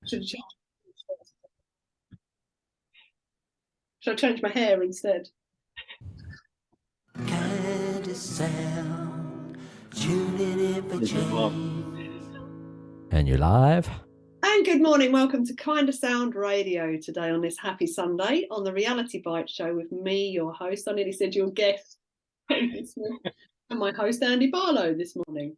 Should I change my hair instead? Kindasound, tuning in for change. And you're live. And good morning. Welcome to Kindasound Radio today on this happy Sunday on the Reality Bite Show with me, your host. I nearly said your guest, and my host, Andy Barlow, this morning.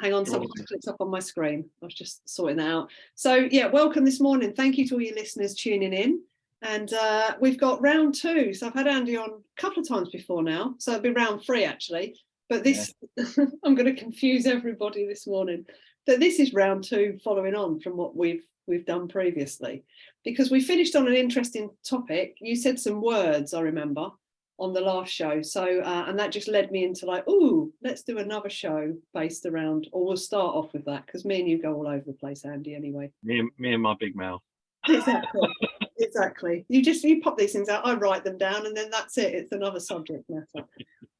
Hang on, something clicks up on my screen. I was just sorting that out. So, yeah, welcome this morning. Thank you to all your listeners tuning in. And we've got round two. So I've had Andy on a couple of times before now. So it'll be round three, actually. But this, I'm going to confuse everybody this morning. But this is round two, following on from what we've done previously. Because we finished on an interesting topic. You said some words, I remember, on the last show. So, and that just led me into like, ooh, let's do another show based around, or we'll start off with that, because me and you go all over the place, Andy, anyway. Me and my big mouth. Exactly. Exactly. You pop these things out, I write them down, and then that's it. It's another subject matter.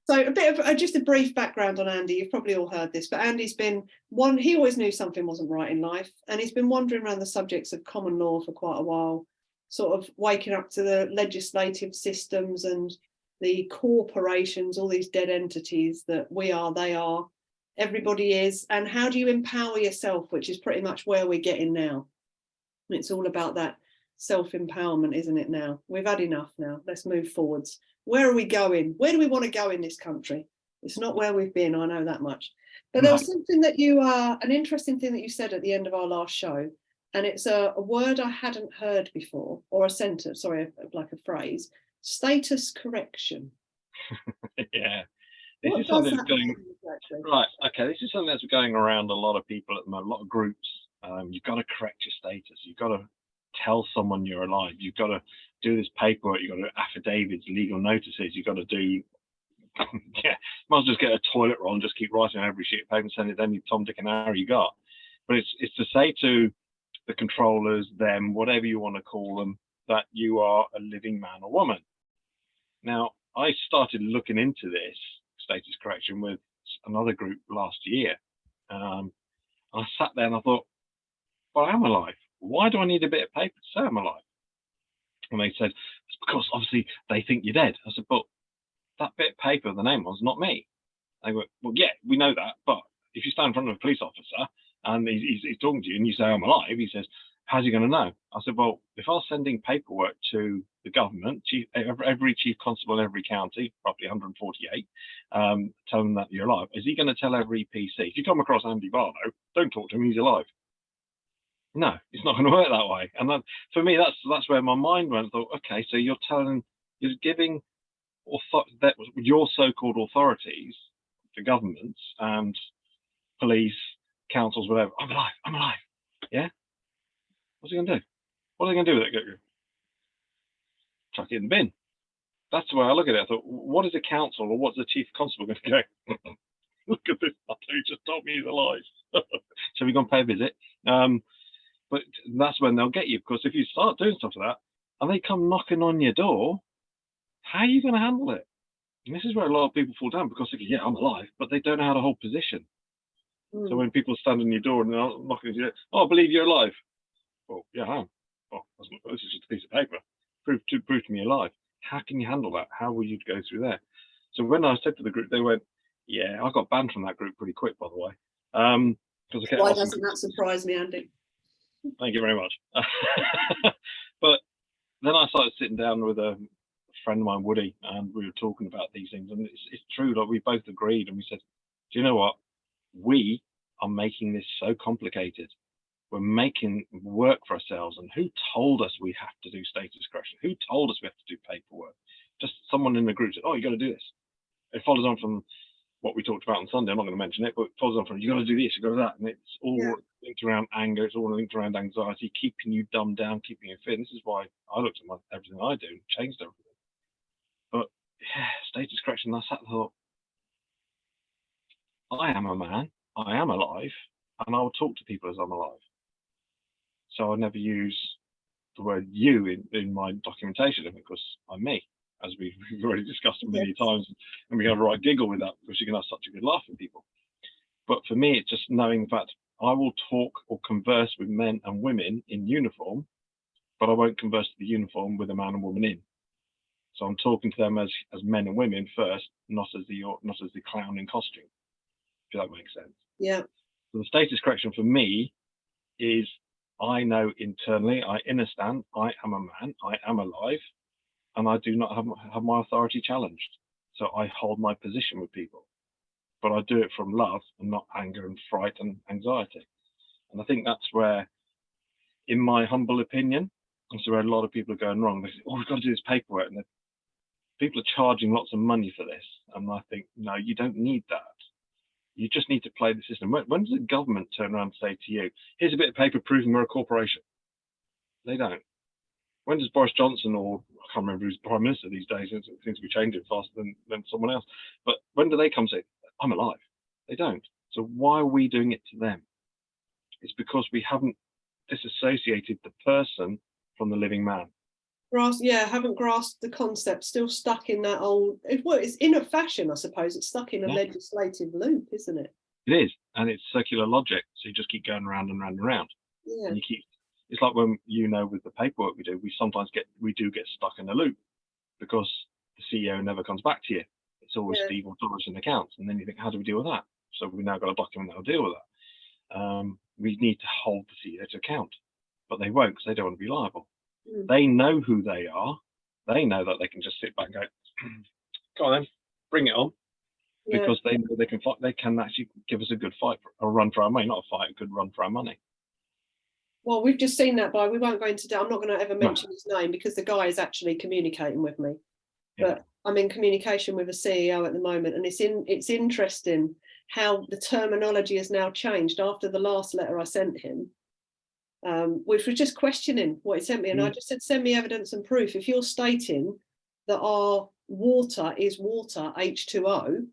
So a bit of just a brief background on Andy. You've probably all heard this, but Andy's been one, he always knew something wasn't right in life, and he's been wandering around the subjects of common law for quite a while, sort of waking up to the legislative systems and the corporations, all these dead entities that we are, they are, everybody is, and how do you empower yourself, which is pretty much where we're getting now. It's all about that self-empowerment, isn't it now? We've had enough now. Let's move forwards. Where are we going? Where do we want to go in this country? It's not where we've been, I know that much. But there was something that an interesting thing that you said at the end of our last show, and it's a word I hadn't heard before, or a sentence, sorry, like a phrase, status correction. Yeah. This is something that's going, right, okay, this is something that's going around a lot of people at the moment, a lot of groups. You've got to correct your status. You've got to tell someone you're alive. You've got to do this paperwork. You've got to do affidavits, legal notices. You've got to do, yeah, might as well just get a toilet roll and just keep writing on every sheet of paper and send it to any Tom, Dick and Harry you got. But it's to say to the controllers, them, whatever you want to call them, that you are a living man or woman. Now, I started looking into this status correction with another group last year. I sat there and I thought, well, I'm alive. Why do I need a bit of paper to say I'm alive? And they said, it's because obviously they think you're dead. I said, but that bit of paper, the name was not me. They went, well, yeah, we know that. But if you stand in front of a police officer and he's talking to you and you say I'm alive, he says, how's he going to know? I said, well, if I was sending paperwork to the government, every chief constable in every county, roughly 148, tell them that you're alive, is he going to tell every PC, if you come across Andy Barlow, don't talk to him, he's alive? No, it's not going to work that way. And that, for me, that's where my mind went. I thought, okay, so you're giving your so-called authorities, the governments and police, councils, whatever, I'm alive. Yeah? What's he going to do? What are they going to do with it? Chuck it in the bin. That's the way I look at it. I thought, what is a council or what's the chief constable going to go? Look at this, he just told me he's alive. Shall we go and pay a visit? But that's when they'll get you, because if you start doing stuff like that and they come knocking on your door, how are you going to handle it? And this is where a lot of people fall down, because they go, yeah, I'm alive, but they don't know how to hold position. So when people stand on your door and they're knocking on your door, oh, I believe you're alive. Well, yeah, I am. Well, this is just a piece of paper. Prove to me you're alive. How can you handle that? How will you go through there? So when I said to the group, they went, yeah, I got banned from that group pretty quick, by the way. Why doesn't that surprise me, Andy? Thank you very much. But then I started sitting down with a friend of mine, Woody, and we were talking about these things. And it's true, like we both agreed, and we said, do you know what? We are making this so complicated. We're making work for ourselves. And who told us we have to do status correction? Who told us we have to do paperwork? Just someone in the group said, oh, you got to do this. It follows on from what we talked about on Sunday. I'm not going to mention it, but it follows on from, you got to do this, you got to do that. And it's all linked around anger. It's all linked around anxiety, keeping you dumbed down, keeping you fit. This is why I looked at everything I do and changed everything. But yeah, status correction, I sat and thought, I am a man, I am alive, and I will talk to people as I'm alive. So I never use the word you in my documentation because I'm me, as we've already discussed many times, and we have a right giggle with that because you can have such a good laugh with people. But for me, it's just knowing the fact I will talk or converse with men and women in uniform, but I won't converse to the uniform with a man and woman in. So I'm talking to them as men and women first, not as the clown in costume, if that makes sense. Yeah. So the status correction for me is, I know internally, I understand, I am a man, I am alive, and I do not have my authority challenged. So I hold my position with people, but I do it from love and not anger and fright and anxiety. And I think that's where, in my humble opinion, that's where a lot of people are going wrong. They say, oh, we've got to do this paperwork, and people are charging lots of money for this. And I think, no, you don't need that. You just need to play the system. When does the government turn around and say to you, here's a bit of paper proving we're a corporation? They don't. When does Boris Johnson, or I can't remember who's Prime Minister these days, it seems to be changing faster than someone else, but when do they come say, I'm alive? They don't. So why are we doing it to them? It's because we haven't disassociated the person from the living man. Haven't grasped the concept, still stuck in that old, it's in a fashion, I suppose. It's stuck in a legislative loop, isn't it? It is, and it's circular logic. So you just keep going around and round and round. Yeah. And it's like when, with the paperwork we do, we do get stuck in a loop because the CEO never comes back to you. It's always Steve or Doris in accounts. And then you think, how do we deal with that? So we've now got a document that will deal with that. We need to hold the CEO to account, but they won't because they don't want to be liable. They know who they are. They know that they can just sit back and go, go on then, bring it on. Because they know they can fight. They can actually give us a good fight, a run for our money, not a fight, a good run for our money. Well, we've just seen that we won't go into, I'm not going to ever mention his name because the guy is actually communicating with me. But I'm in communication with a CEO at the moment, and it's interesting how the terminology has now changed after the last letter I sent him, which was just questioning what he sent me. And I just said, send me evidence and proof. If you're stating that our water is water, H2O,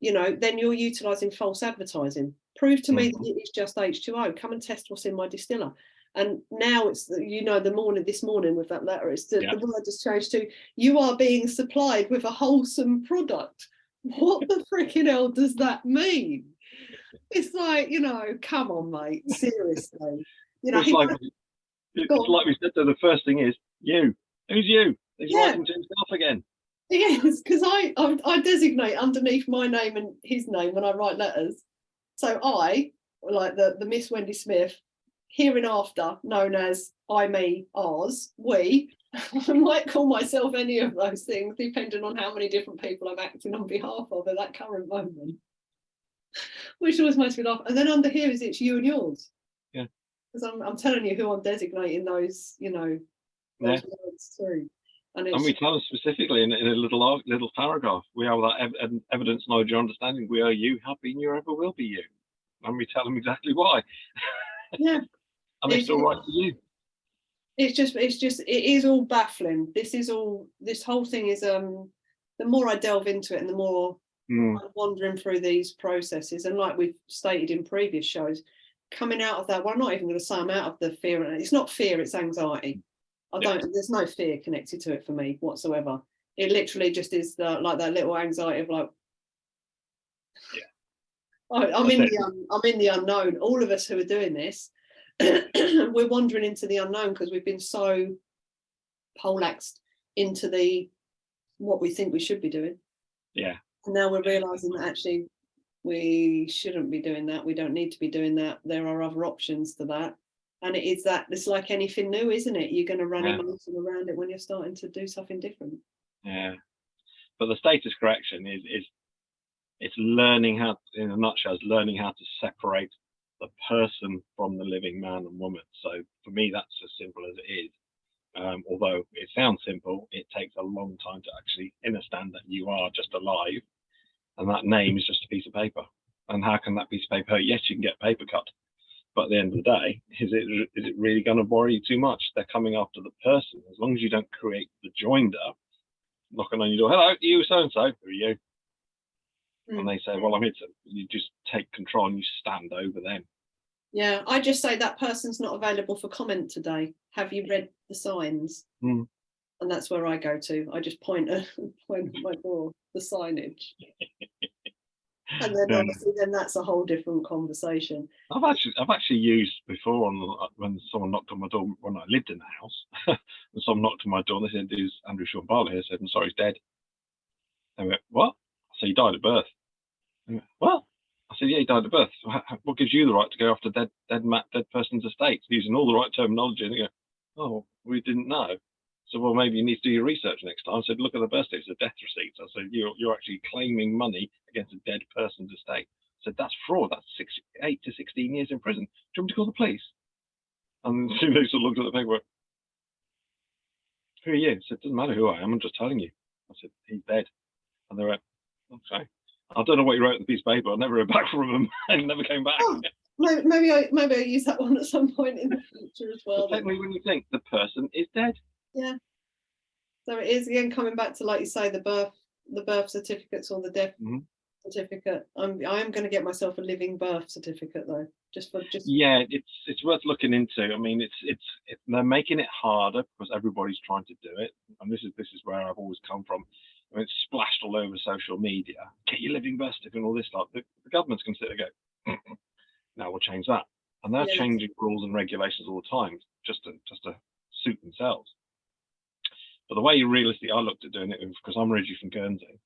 then you're utilising false advertising. Prove to me that it is just H2O. Come and test what's in my distiller. And now it's, this morning with that letter, it's the word has changed to, you are being supplied with a wholesome product. What the freaking hell does that mean? It's like, come on, mate, seriously. It's like we said, so the first thing is you. Who's you? He's writing to himself again. Yes, because I designate underneath my name and his name when I write letters. So I, like the Miss Wendy Smith, hereinafter known as I, me, ours, we, I might call myself any of those things depending on how many different people I'm acting on behalf of at that current moment, which always makes me laugh. And then under here is it's you and yours. Yeah. Because I'm telling you who I'm designating those, those words too. And we tell them specifically in a little paragraph, we are that evidence, knowledge, or understanding. We are you, have been you, ever will be you. And we tell them exactly why. Yeah. And they still write to you. It is all baffling. This whole thing is, the more I delve into it and the more I'm wandering through these processes. And like we've stated in previous shows, coming out of that, well, I'm not even going to say I'm out of the fear. It's not fear, it's anxiety. There's no fear connected to it for me whatsoever. It literally just is like that little anxiety of like, I'm in the unknown. All of us who are doing this, we're wandering into the unknown because we've been so poleaxed into what we think we should be doing. Yeah. And now we're realizing that actually we shouldn't be doing that. We don't need to be doing that. There are other options to that. And it's like anything new, isn't it? You're going to run emotion around it when you're starting to do something different. Yeah. But the status correction is it's learning how, in a nutshell, is learning how to separate the person from the living man and woman. So for me, that's as simple as it is. Although it sounds simple, it takes a long time to actually understand that you are just alive, and that name is just a piece of paper. And how can that piece of paper? Yes, you can get paper cut, but at the end of the day, is it really going to worry you too much? They're coming after the person. As long as you don't create the joinder, knocking on your door, hello, you so and so, who are you? And they say, well, I'm here to, you just take control and you stand over them. Yeah, I just say that person's not available for comment today. Have you read the signs? And that's where I go to. I just point at my door, the signage. And then Yeah. obviously then that's a whole different conversation. I've actually used before when someone knocked on my door when I lived in the house, and someone knocked on my door and they said, "Is Andrew Sean Barlow here?" I said, "I'm sorry, he's dead." They went, "What?" I said, "He died at birth." They went, "What?" I said, "Yeah, he died at birth. So what gives you the right to go after dead person's estate using all the right terminology?" And they go, "Oh, we didn't know." So, well, maybe you need to do your research next time. I said, "Look at the birth certificate, death receipts." I said, "You're actually claiming money against a dead person's estate." I said, "That's fraud. That's 8 to 16 years in prison. Do you want me to call the police?" And they sort of looked at the paperwork. "Who are you?" I said, "Doesn't matter who I am. I'm just telling you." I said, "He's dead." And they went, "Okay." I don't know what he wrote in the piece of paper. I never heard back from him and never came back. Oh, maybe I use that one at some point in the future as well. Technically, when you think the person is dead. Yeah. So it is again coming back to, like you say, the birth certificates or the death certificate. I am going to get myself a living birth certificate though, just. Yeah, it's worth looking into. I mean, it's they're making it harder because everybody's trying to do it, and this is where I've always come from. I mean, it's splashed all over social media. Get your living birth certificate and all this stuff. The government's going to sit there and go, "Now we'll change that," and they're changing rules and regulations all the time just to suit themselves. But the way realistically I looked at doing it, because I'm originally from Guernsey,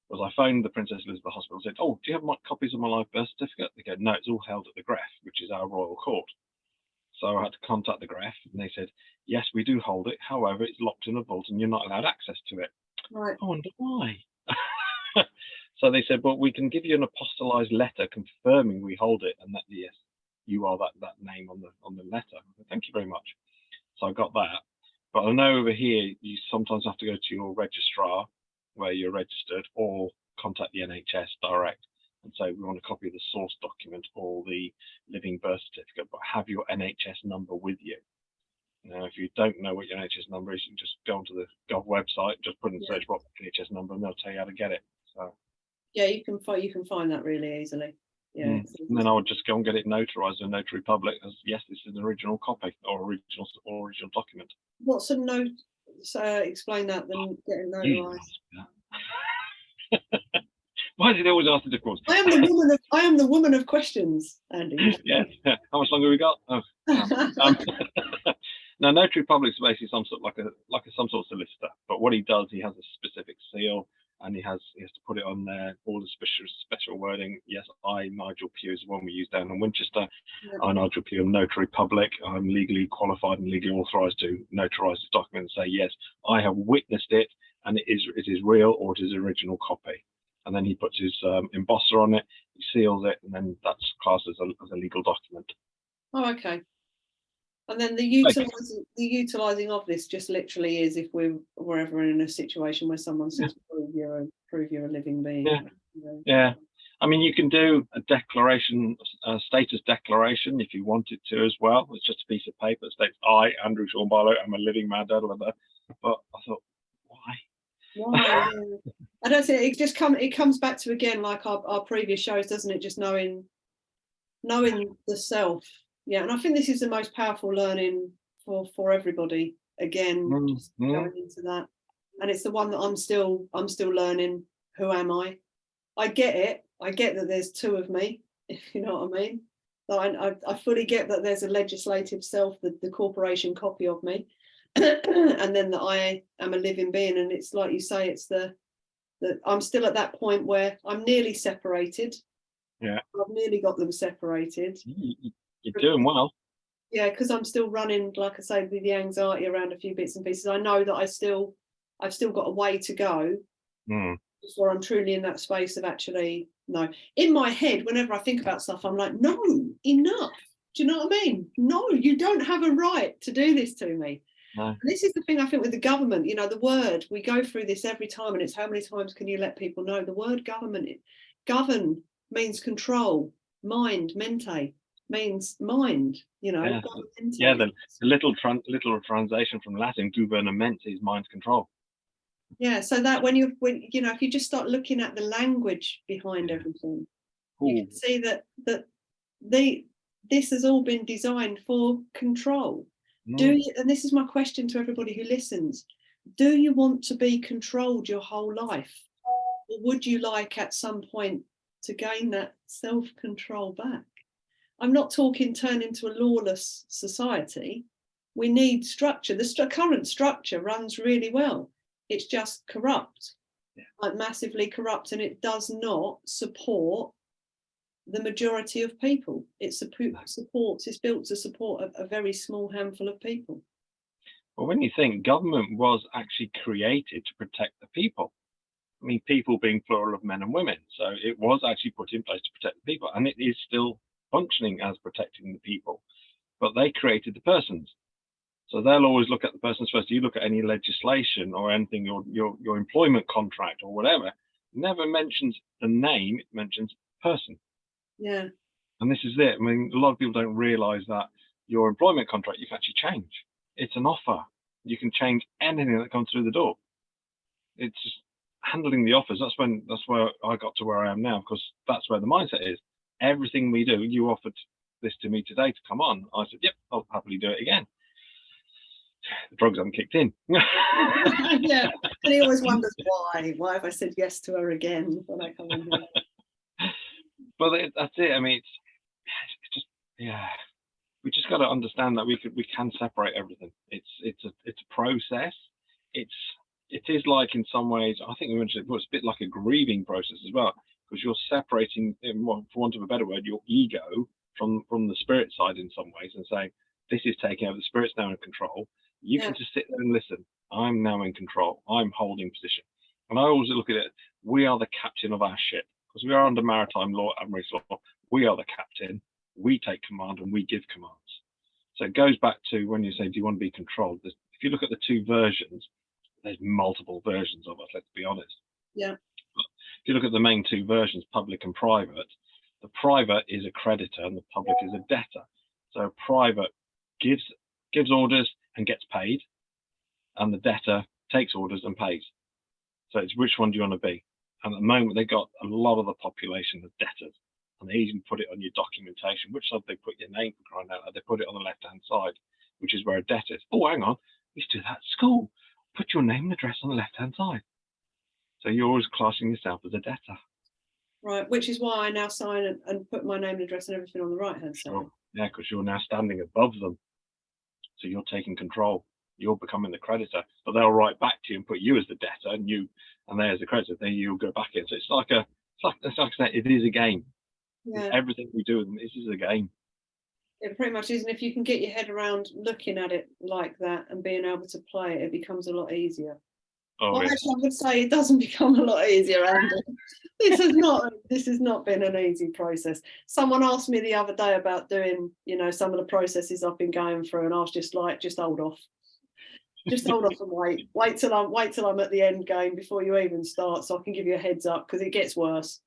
was I phoned the Princess Elizabeth Hospital and said, "Oh, do you have copies of my live birth certificate?" They go, "No, it's all held at the Greffe, which is our royal court." So I had to contact the Greffe, and they said, "Yes, we do hold it. However, it's locked in a vault, and you're not allowed access to it." Right. I wonder why. So they said, "Well, we can give you an apostolized letter confirming we hold it, and that yes, you are that name on the letter." Said, "Thank you very much." So I got that. But I know over here you sometimes have to go to your registrar where you're registered, or contact the NHS direct and say, "We want a copy of the source document or the living birth certificate, but have your NHS number with you." Now, if you don't know what your NHS number is, you can just go onto the Gov website, just put in the search box NHS number, and they'll tell you how to get it. So yeah, you can find that really easily. Yeah. And then I would just go and get it notarized in Notary Public as yes, this is an original copy or original document. What's a note? So explain that. Then getting notarized. Why did they always ask the difficult? I am the woman of questions, Andy. Yeah. How much longer we got? Oh, now, Notary Public is basically some sort of some sort of solicitor. But what he does, he has a specific seal, and he has to put it on there. All the special wording. Yes, I, Nigel Pugh, is the one we use down in Winchester. Yeah. I, Nigel Pugh, am Notary Public. I'm legally qualified and legally authorised to notarise this document and say yes, I have witnessed it, and it is real, or it is an original copy. And then he puts his embosser on it, he seals it, and then that's classed as a legal document. Oh, okay. And then the utilising of this just literally is if we're ever in a situation where someone says, prove you're a living being. Yeah. Yeah. I mean, you can do a declaration, a status declaration if you wanted to as well. It's just a piece of paper that states, "I, Andrew Sean Barlow, am a living man," but I thought, why? Why? I don't think it comes back to, again, like our previous shows, doesn't it? Just knowing the self. Yeah, and I think this is the most powerful learning for everybody. Again, just going into that, and it's the one that I'm still learning. Who am I? I get it. I get that there's two of me, if you know what I mean. So I fully get that there's a legislative self, the corporation copy of me, and then that I am a living being. And it's like you say, it's that I'm still at that point where I'm nearly separated. Yeah, I've nearly got them separated. You're doing well. Yeah, because I'm still running, like I say, with the anxiety around a few bits and pieces. I know that I've still got a way to go before I'm truly in that space of actually, no. In my head, whenever I think about stuff, I'm like, no, enough. Do you know what I mean? No, you don't have a right to do this to me. No. And this is the thing, I think, with the government, the word, we go through this every time, and it's how many times can you let people know the word government? Govern means control, mind, mente means mind, Yeah, the little translation from Latin, gouvernement, is mind control. Yeah, so that when if you just start looking at the language behind everything, you can see that this has all been designed for control. Do you, and this is my question to everybody who listens, do you want to be controlled your whole life? Or would you like at some point to gain that self-control back. I'm not talking turn into a lawless society. We need structure. The current structure runs really well. It's just corrupt, like massively corrupt, and it does not support the majority of people. It's built to support a very small handful of people. Well, when you think government was actually created to protect the people, I mean, people being plural of men and women, so it was actually put in place to protect the people, and it is still functioning as protecting the people, but they created the persons. So they'll always look at the persons first. You look at any legislation or anything, your employment contract or whatever, never mentions the name, it mentions person. Yeah. And this is it. I mean, a lot of people don't realize that your employment contract you can actually change. It's an offer. You can change anything that comes through the door. It's just handling the offers. That's where I got to where I am now, because that's where the mindset is. Everything we do, you offered this to me today to come on. I said, yep, I'll happily do it again. The drugs haven't kicked in. Yeah, and he always wonders why have I said yes to her again when I come in here. But that's it. I mean, it's just, yeah, we just got to understand that we can separate everything. It's a process. It is like, in some ways, I think we mentioned it's a bit like a grieving process as well, because you're separating, for want of a better word, your ego from the spirit side in some ways, and saying, this is taking over, the spirit's now in control. You can just sit there and listen. I'm now in control. I'm holding position. And I always look at it, we are the captain of our ship, because we are under maritime law, admiralty law. We are the captain. We take command and we give commands. So it goes back to when you say, do you want to be controlled? If you look at the two versions, there's multiple versions of us, let's be honest. Yeah. If you look at the main two versions, public and private, the private is a creditor and the public is a debtor. So private gives orders and gets paid, and the debtor takes orders and pays. So it's which one do you want to be? And at the moment, they got a lot of the population as debtors, and they even put it on your documentation. Which side they put your name, for crying out loud? They put it on the left-hand side, which is where a debt is. Oh, hang on, we used to do that at school. Put your name and address on the left-hand side. So you're always classing yourself as a debtor. Right, which is why I now sign and put my name and address and everything on the right-hand side. Sure. Yeah, because you're now standing above them. So you're taking control. You're becoming the creditor, but they'll write back to you and put you as the debtor, and there's the creditor. Then you'll go back in. So it's like I said, it is a game. Yeah. Everything we do, this is a game. It pretty much is, and if you can get your head around looking at it like that and being able to play it, it becomes a lot easier. Oh, Well, yeah. actually, I would say it doesn't become a lot easier, Andy. This has not been an easy process. Someone asked me the other day about doing, some of the processes I've been going through, and I was just like, just hold off. Just hold off and wait till I'm at the end game before you even start, so I can give you a heads up, because it gets worse.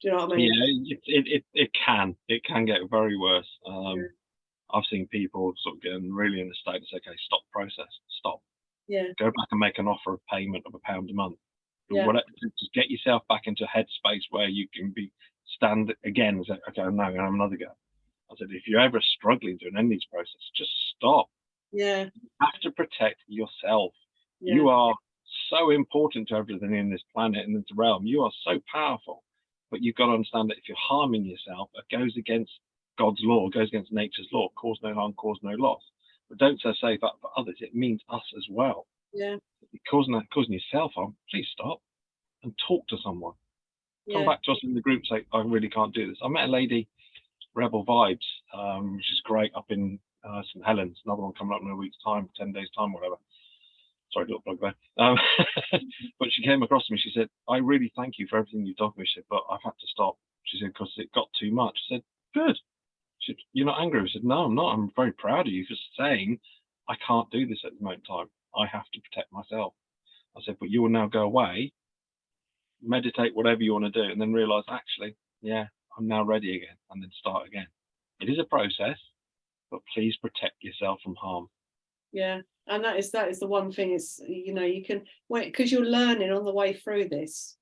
Do you know what I mean? Yeah, it can get very worse. I've seen people sort of getting really in the state and say, okay, stop process, stop. Yeah. Go back and make an offer of payment of £1 a month. Yeah. Just get yourself back into a headspace where you can stand again and say, okay, I'm now going to have another go. I said, if you're ever struggling doing any of these processes, just stop. Yeah. You have to protect yourself. Yeah. You are so important to everything in this planet and this realm. You are so powerful. But you've got to understand that if you're harming yourself, it goes against God's law, goes against nature's law. Cause no harm, cause no loss. But don't say that for others. It means us as well. Yeah. If you're causing yourself harm, please stop and talk to someone. Yeah. Come back to us in the group and say, I really can't do this. I met a lady, Rebel Vibes, which is great, up in St Helens. Another one coming up in a week's time, 10 days time, whatever. Sorry, little plug there. But she came across to me. She said, I really thank you for everything you've done for me. She said, but I've had to stop. She said, because it got too much. I said, good. She said, you're not angry? I said, no, I'm not. I'm very proud of you for saying I can't do this at the moment in time. I have to protect myself. I said, but you will now go away, meditate, whatever you want to do, and then realize, actually, yeah, I'm now ready again, and then start again. It is a process, but please protect yourself from harm. Yeah. And that is the one thing. It's, you can wait, because you're learning on the way through this.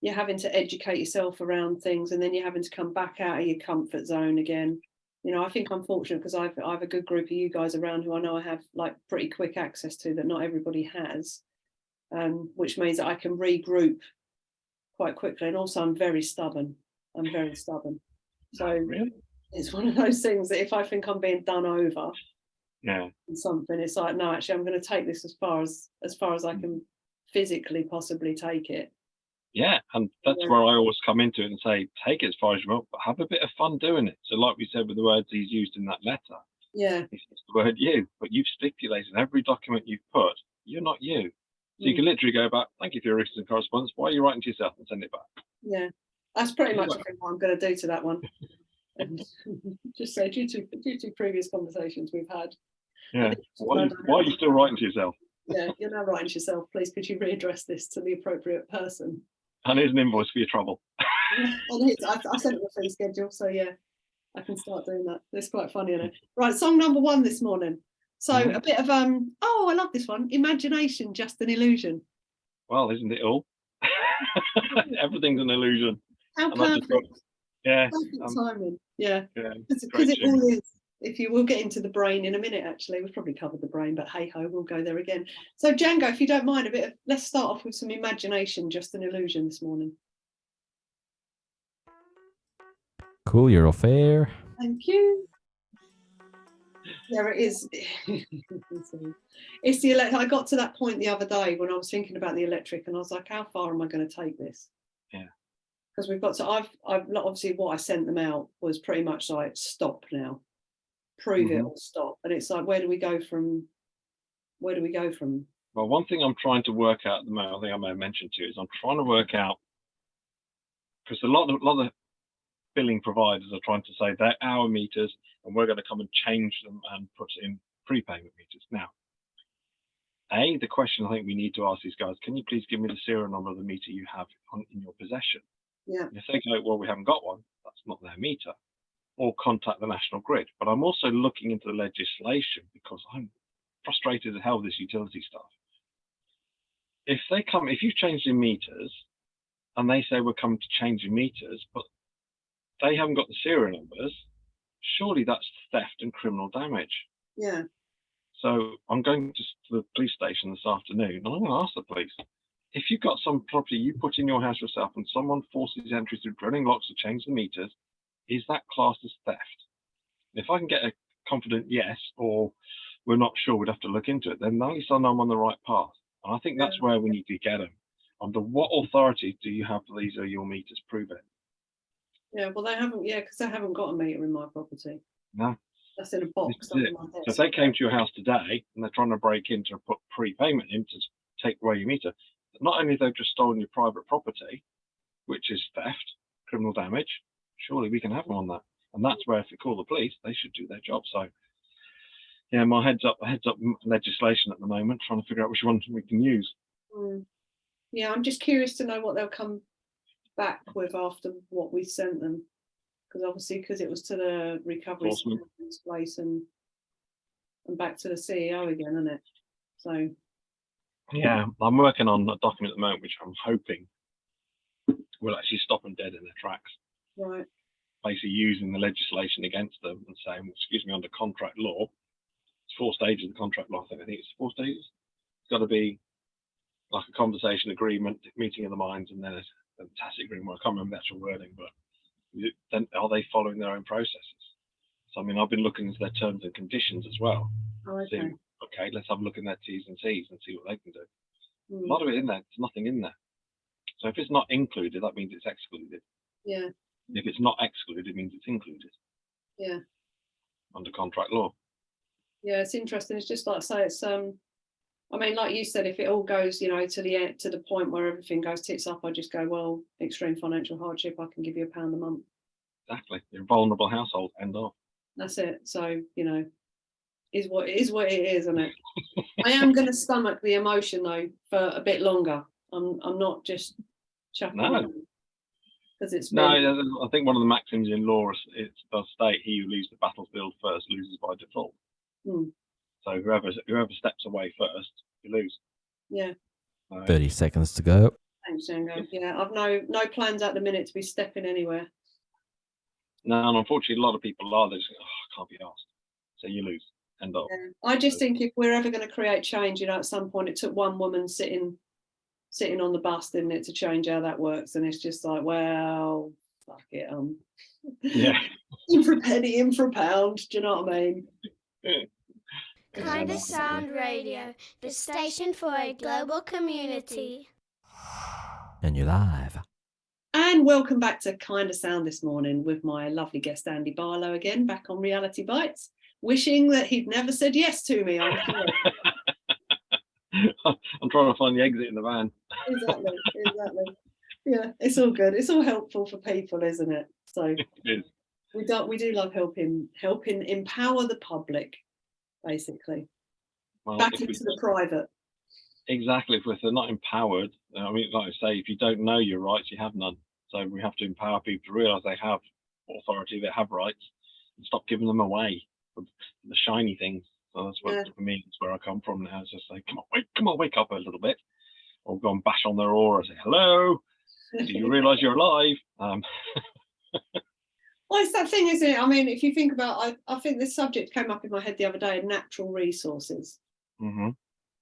You're having to educate yourself around things, and then you're having to come back out of your comfort zone again. I think I'm fortunate because I have a good group of you guys around who I know I have like pretty quick access to that not everybody has, which means that I can regroup quite quickly. And also I'm very stubborn. I'm very stubborn. So Really? it's one of those things that if I think I'm being done over Yeah. in something, it's like, no, actually, I'm going to take this as far as I can physically possibly take it. Yeah, and that's Yeah. where I always come into it and say, take it as far as you want, but have a bit of fun doing it. So like we said with the words he's used in that letter, Yeah. he says the word you, but you've stipulated in every document you've put, you're not you. So you can literally go back, thank you for your written correspondence. Why are you writing to yourself, and send it back? Yeah. That's pretty much I think what I'm going to do to that one. And just say, due to previous conversations we've had. Yeah. Why are you still writing to yourself? Yeah, you're now writing to yourself. Please, could you readdress this to the appropriate person? And here's an invoice for your trouble. And I sent him a fee schedule, so yeah, I can start doing that. It's quite funny, isn't it? Right, song number 1 this morning. So a bit of oh, I love this one. Imagination, just an illusion. Well, isn't it all? Everything's an illusion. How And I just thought, perfect. yeah. Perfect timing. Yeah. Yeah. Because it all is. If you will get into the brain in a minute, actually, we've probably covered the brain, but hey ho, we'll go there again. So Django, if you don't mind, let's start off with some imagination, just an illusion this morning. Cool, you're off air. Thank you. There it is. It's the electric. I got to that point the other day when I was thinking about the electric, and I was like, how far am I going to take this? Yeah. Because we've got to. I've obviously what I sent them out was pretty much like stop now, prove it or stop, and it's like where do we go from? Well, one thing I'm trying to work out at the moment, I think I may have mentioned to you, is I'm trying to work out, because a lot of billing providers are trying to say they're our meters and we're going to come and change them and put in prepayment meters. Now, the question I think we need to ask these guys, can you please give me the serial number of the meter you have in your possession? Yeah. And if they go, well, we haven't got one, that's not their meter, or contact the National Grid. But I'm also looking into the legislation because I'm frustrated as hell with this utility stuff. If you've changed your meters and they say we're coming to change your meters, but they haven't got the serial numbers, surely that's theft and criminal damage. Yeah. So I'm going to the police station this afternoon and I'm going to ask the police, if you've got some property you put in your house yourself and someone forces entry through drilling locks to change the meters, is that classed as theft? If I can get a confident yes, or we're not sure, we'd have to look into it, then at least I know I'm on the right path. And I think that's where we need to get them. Under what authority do you have these are your meters? Prove it. Yeah, well, they haven't, because they haven't got a meter in my property. No. That's in a box. So if they came to your house today and they're trying to break in to put prepayment in to take away your meter, not only have they just stolen your private property, which is theft, criminal damage, surely we can have them on that. And that's where if we call the police, they should do their job. So yeah, my heads up legislation at the moment, trying to figure out which one we can use. Yeah, I'm just curious to know what they'll come back with after what we sent them, because obviously it was to the recovery place and back to the CEO again, isn't it? So yeah, I'm working on a document at the moment which I'm hoping will actually stop them dead in their tracks. Right. Basically using the legislation against them and saying, excuse me, under contract law, it's 4 stages of the contract law. I think it's 4 stages. It's got to be like a conversation agreement, meeting of the minds, and then a tacit agreement. I can't remember the actual wording, but then are they following their own processes? So I mean, I've been looking into their terms and conditions as well. Oh, okay. Seeing, okay, let's have a look in their T's and C's and see what they can do. A lot of it in there, there's nothing in there. So if it's not included, that means it's excluded. Yeah. If it's not excluded, it means it's included. Yeah. Under contract law. Yeah, it's interesting. It's just like say it's I mean, like you said, if it all goes, to the end, to the point where everything goes tits up, I just go, well, extreme financial hardship, I can give you £1 a month. Exactly. You're a vulnerable household, end of. That's it. So, is what it is, isn't it? I am going to stomach the emotion though for a bit longer. I'm not just chucking it, because it's been... No, I think one of the maxims in law it does state he who leaves the battlefield first loses by default. So whoever steps away first, you lose. Yeah. 30 seconds to go. Thanks, Django. Yeah, I've no plans at the minute to be stepping anywhere. No, and unfortunately, a lot of people are. They just go, I can't be asked. So you lose. End of. Yeah. I just think if we're ever going to create change, at some point it took one woman sitting on the bus, didn't it, to change how that works. And it's just like, well, fuck it, Yeah. in for a penny, in for a pound. Do you know what I mean? Kindasound Radio, the station for a global community. And you're live. And welcome back to Kindasound this morning with my lovely guest Andy Barlow again, back on Reality Bites, wishing that he'd never said yes to me. I'm sure. I'm trying to find the exit in the van. Exactly. Yeah, it's all good. It's all helpful for people, isn't it? So It is. we do love helping empower the public, basically. Well, Back into the private. Exactly. If they're not empowered, I mean, like I say, if you don't know your rights, you have none. So we have to empower people to realise they have authority, they have rights, and stop giving them away for the shiny things. So that's what for me, it's where I come from now. It's just like, come on, wake up a little bit, or go and bash on their aura and say, hello, do you realise you're alive? Well, it's that thing, isn't it? I mean, if you think about, I think this subject came up in my head the other day, natural resources. Mm-hmm.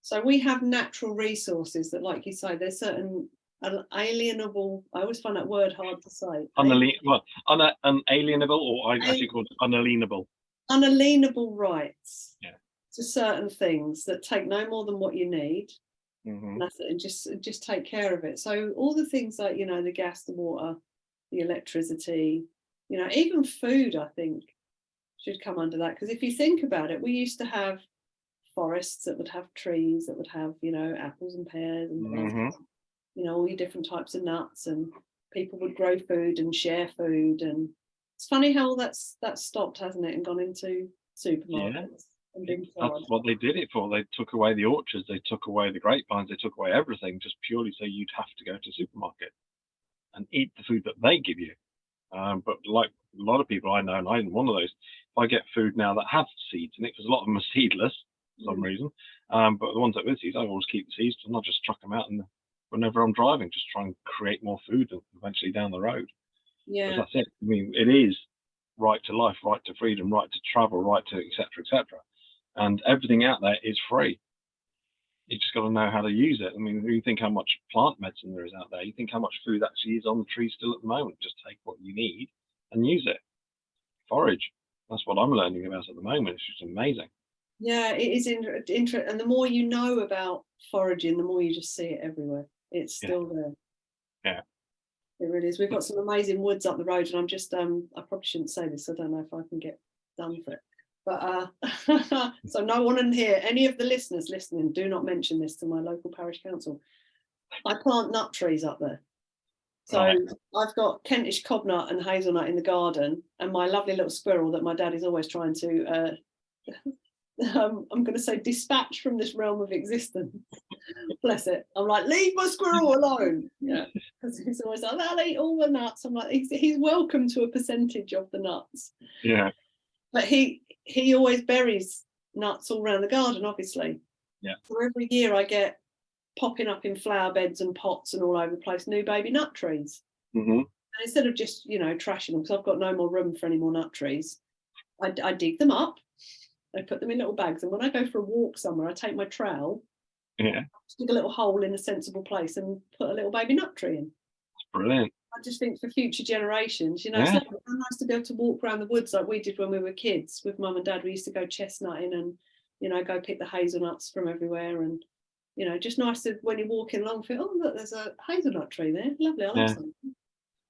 So we have natural resources that, like you say, there's certain unalienable. I always find that word hard to say. Unalienable, or I actually call it unalienable. Unalienable rights. Yeah. To certain things that take no more than what you need. Mm-hmm. And that's it, and just take care of it. So all the things like, you know, the gas, the water, the electricity, you know, even food, I think, should come under that. Because if you think about it, we used to have forests that would have trees that would have, you know, apples and pears and you know, all your different types of nuts, and people would grow food and share food. And it's funny how that's stopped, hasn't it, and gone into supermarkets. Yeah. That's what they did it for. They took away the orchards, they took away the grapevines, they took away everything, just purely so you'd have to go to the supermarket and eat the food that they give you. But like a lot of people I know, and I'm one of those, if I get food now that have seeds in it, because a lot of them are seedless for some reason, but the ones that with seeds, I always keep the seeds and I'll just chuck them out, and whenever I'm driving, just try and create more food and eventually down the road. Yeah. That's it. I mean, it is right to life, right to freedom, right to travel, right to etc. And everything out there is free. You just got to know how to use it. I mean, you think how much plant medicine there is out there. You think how much food actually is on the tree still at the moment. Just take what you need and use it. Forage. That's what I'm learning about at the moment. It's just amazing. Yeah, it is interesting. And the more you know about foraging, the more you just see it everywhere. It's still there. Yeah. It really is. We've got some amazing woods up the road, and I'm just, I probably shouldn't say this. I don't know if I can get done for it. But so no one in here, any of the listeners listening, do not mention this to my local parish council. I plant nut trees up there. So I've got Kentish cobnut and hazelnut in the garden, and my lovely little squirrel that my dad is always trying to, I'm going to say, dispatch from this realm of existence. Bless it. I'm like, leave my squirrel alone. Yeah, because he's always like, I'll eat all the nuts. I'm like, he's welcome to a percentage of the nuts. Yeah. But he always buries nuts all around the garden, obviously. Yeah. So every year I get popping up in flower beds and pots and all over the place new baby nut trees. Mm-hmm. And instead of just, you know, trashing them, because I've got no more room for any more nut trees, I dig them up. I put them in little bags, and when I go for a walk somewhere, I take my trowel, dig a little hole in a sensible place, and put a little baby nut tree in. It's brilliant. I just think for future generations, you know, it's nice to be able to walk around the woods like we did when we were kids with mum and dad. We used to go chestnutting and, you know, go pick the hazelnuts from everywhere, and, you know, just nice to, when you're walking along, feel, oh look, there's a hazelnut tree there. Lovely, I like some.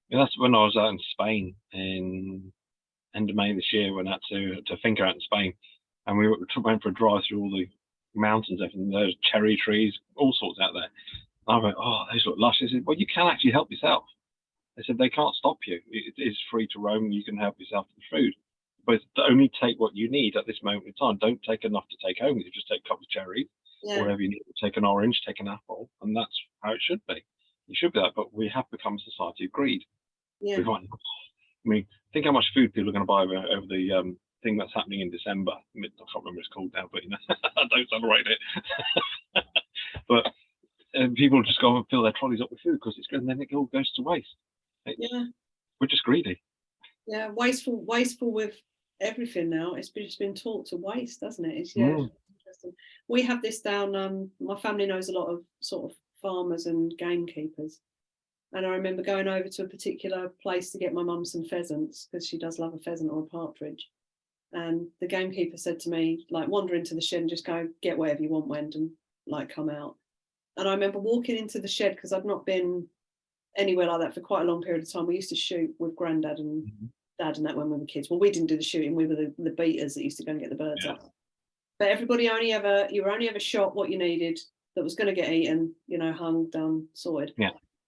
Yeah, that's when I was out in Spain in end of May this year. Went out to Finca out in Spain, and we went for a drive through all the mountains, everything. There's cherry trees, all sorts out there. I went, oh, those look lush. They said, well, you can actually help yourself. They said they can't stop you. It is free to roam. You can help yourself with food, but only take what you need at this moment in time. Don't take enough to take home. You just take a couple of cherries, or whatever you need. Take an orange, take an apple, and that's how it should be. It should be that, but we have become a society of greed. Yeah. I mean, think how much food people are going to buy over the thing that's happening in December. I can't remember what it's called now, but you know, I don't celebrate it. But people just go and fill their trolleys up with food because it's good, and then it all goes to waste. We're just greedy. Yeah, wasteful with everything now. It's just been taught to waste, hasn't it? It's interesting. We have this down. My family knows a lot of sort of farmers and gamekeepers, And I remember going over to a particular place to get my mum some pheasants, because she does love a pheasant or a partridge. And the gamekeeper said to me, like, wander into the shed and just go get whatever you want, Wend, and like come out. And I remember walking into the shed, because I'd not been anywhere like that for quite a long period of time. We used to shoot with granddad and dad and that when we were kids. Well, we didn't do the shooting, we were the beaters that used to go and get the birds up. But everybody you were only ever shot what you needed that was going to get eaten, you know, hung, done, sorted.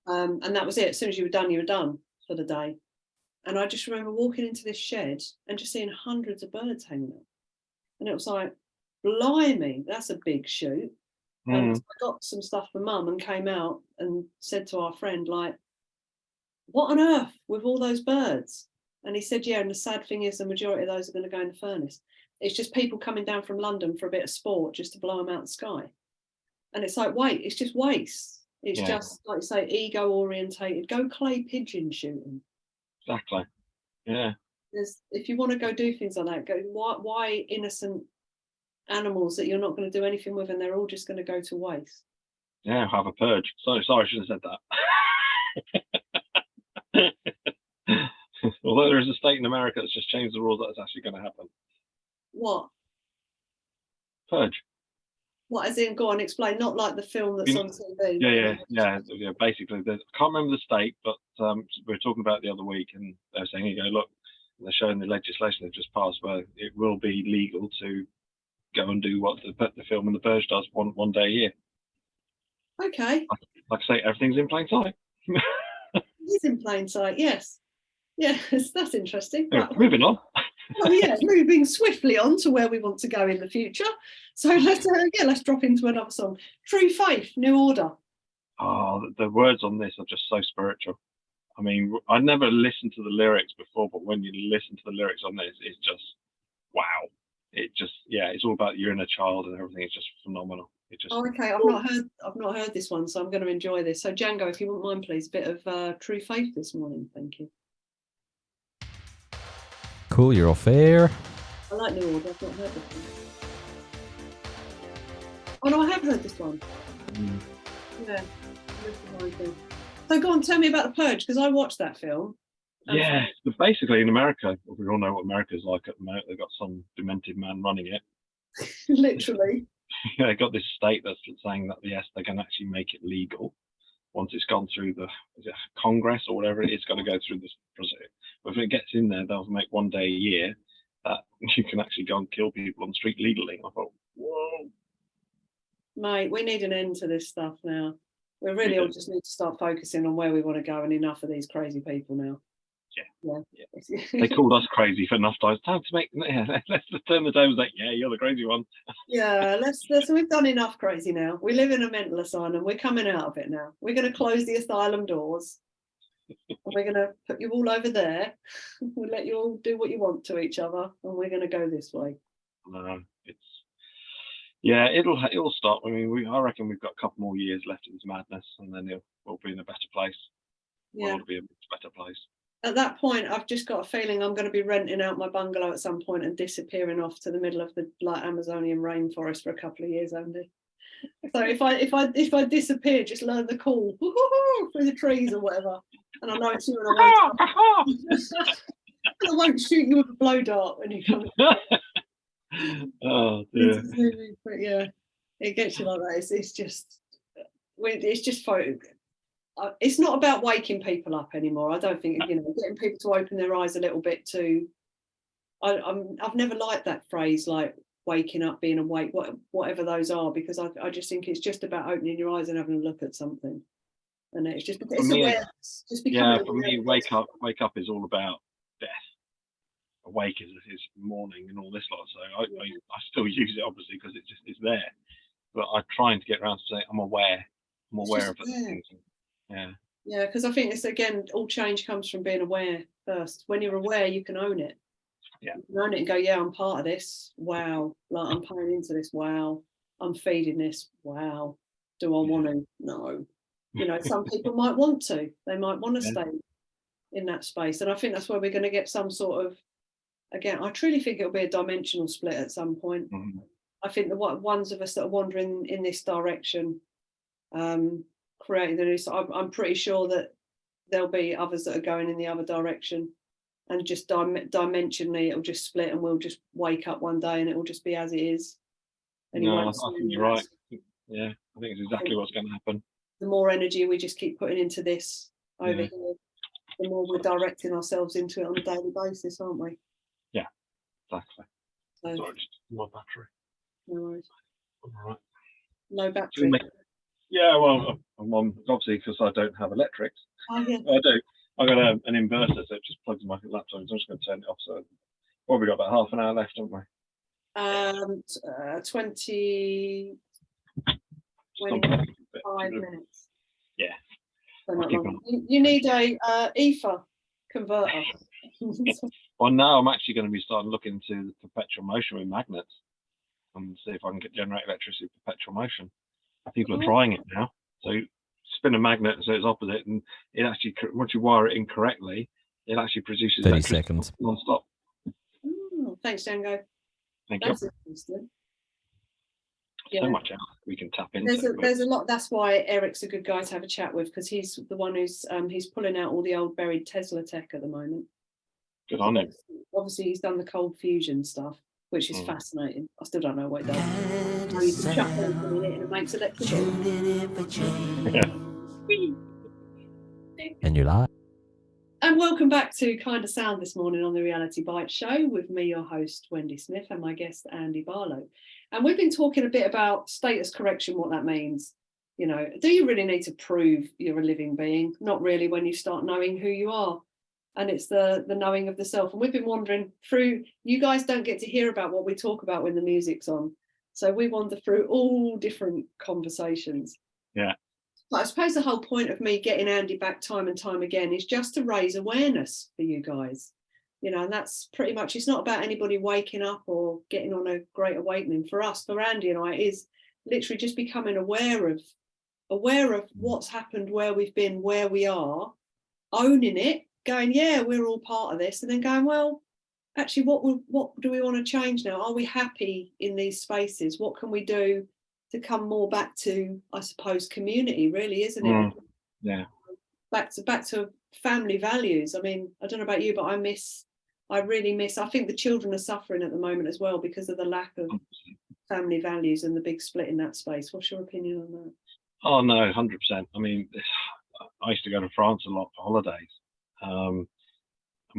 And that was it. As soon as you were done for the day. And I just remember walking into this shed and just seeing hundreds of birds hanging up. And it was like, blimey, that's a big shoot. And I got some stuff for mum and came out and said to our friend, like, what on earth with all those birds? And he said, yeah, and the sad thing is the majority of those are going to go in the furnace. It's just people coming down from London for a bit of sport just to blow them out of the sky. And it's like, wait, it's just waste. It's just, like you say, ego orientated. Go clay pigeon shooting. Exactly. Yeah. If you want to go do things like that, go. Why innocent animals that you're not going to do anything with, and they're all just going to go to waste? Yeah, have a purge. Sorry, I should have said that. Although there is a state in America that's just changed the rules that it's actually going to happen. What? Purge. What, as in, go on, explain, not like the film that's on TV. Yeah. Basically, I can't remember the state, but we were talking about it the other week, and they were saying, look, they're showing the legislation they've just passed where it will be legal to go and do what the film and the Purge does one day a year. Okay. Like I say, everything's in plain sight. It is in plain sight, yes. Yes, that's interesting. Yeah, moving on. Well, yeah, moving swiftly on to where we want to go in the future. So let's drop into another song. True Faith, New Order. Oh, the words on this are just so spiritual. I mean, I never listened to the lyrics before, but when you listen to the lyrics on this, it's just wow. It's all about your inner child and everything. It's just phenomenal. Okay, I've not heard this one, so I'm going to enjoy this. So Django, if you wouldn't mind, please, a bit of True Faith this morning, thank you. Cool, you're off air. I like New Order. I've not heard this one. Oh no, I have heard this one. Yeah. So go on, tell me about The Purge, because I watched that film. Yeah, but basically in America, we all know what America's like at the moment. They've got some demented man running it. Literally. They got this state that's saying that yes, they can actually make it legal once it's gone through the Congress or whatever it is. It's got to go through this process. But if it gets in there, they'll make one day a year that you can actually go and kill people on the street legally. I thought, whoa, mate, we need an end to this stuff now. We really all just need to start focusing on where we want to go, and enough of these crazy people now. Yeah. They called us crazy for enough times. Time to make. Let's turn the tables. Like, yeah, you're the crazy one. Yeah, let's. We've done enough crazy now. We live in a mental asylum. We're coming out of it now. We're going to close the asylum doors. And we're going to put you all over there. We'll let you all do what you want to each other, and we're going to go this way. No, it'll stop. I mean, I reckon we've got a couple more years left of this madness, and then we'll be in a better place. Yeah, we'll be in a better place. At that point, I've just got a feeling I'm going to be renting out my bungalow at some point and disappearing off to the middle of the Amazonian rainforest for a couple of years, Andy. So if I disappear, just learn the call through the trees or whatever, and I know it's you, and I won't shoot you with a blow dart when you come. Oh dear. But yeah, it gets you like that. It's just photo. It's not about waking people up anymore. I don't think, getting people to open their eyes a little bit to. I've never liked that phrase, like waking up, being awake, whatever those are, because I just think it's just about opening your eyes and having a look at something, and it's awareness. For me, wake up is all about death. Awake is morning and all this lot. So I still use it obviously because it's there, but I'm trying to get around to say I'm aware of things. Yeah, because I think it's, again, all change comes from being aware first. When you're aware, you can own it. Yeah, you can own it and go, yeah, I'm part of this. Wow, like I'm paying into this. Wow, I'm feeding this. Wow, do I want to? No. Some people might want to. They might want to stay in that space, and I think that's where we're going to get some sort of. Again, I truly think it'll be a dimensional split at some point. Mm-hmm. I think the ones of us that are wandering in this direction, creating the new. I'm pretty sure that there'll be others that are going in the other direction, and just dimensionally it'll just split, and we'll just wake up one day and it will just be as it is. And No, I think you're right. Yeah, I think it's exactly what's going to happen. The more energy we just keep putting into this over here, the more we're directing ourselves into it on a daily basis, aren't we? Yeah, exactly. So, Sorry, just my battery. no worries. All right. No battery. Yeah, well, I'm on, obviously, because I don't have electrics. Oh, yeah. I do. I've got an inverter, so it just plugs in my laptop. So I'm just going to turn it off. So, well, we've got about half an hour left, haven't we? 20, 25 minutes. Yeah. So not long. You need a ether converter. Well, now I'm actually going to be starting looking into the perpetual motion with magnets and see if I can generate electricity with perpetual motion. People are trying it now. So you spin a magnet so it's opposite, and it actually, once you wire it incorrectly, it actually produces 30 seconds non-stop. Thanks, Django. Thank That's you. interesting. So much else we can tap into. There's a lot. That's why Eric's a good guy to have a chat with, because he's the one who's he's pulling out all the old buried Tesla tech at the moment. Good on him. Obviously, he's done the cold fusion stuff, which is fascinating. I still don't know what it does. You can chuck anything in it and it makes electricity. and you lie. And welcome back to Kindasound this morning on the Reality Bite Show with me, your host, Wendy Smith, and my guest, Andy Barlow. And we've been talking a bit about status correction, what that means. You know, do you really need to prove you're a living being? Not really, when you start knowing who you are. And it's the knowing of the self. And we've been wandering through, you guys don't get to hear about what we talk about when the music's on. So we wander through all different conversations. Yeah. But I suppose the whole point of me getting Andy back time and time again is just to raise awareness for you guys. You know, and that's pretty much, it's not about anybody waking up or getting on a great awakening. For us, for Andy and I, it is literally just becoming aware of what's happened, where we've been, where we are, owning it, going, yeah, we're all part of this, and then going, well, actually, what do we want to change now? Are we happy in these spaces? What can we do to come more back to, I suppose, community, really, isn't it? Yeah. Back to family values. I mean, I don't know about you, but I really miss, I think the children are suffering at the moment as well because of the lack of family values and the big split in that space. What's your opinion on that? Oh, no, 100%. I mean, I used to go to France a lot for holidays. And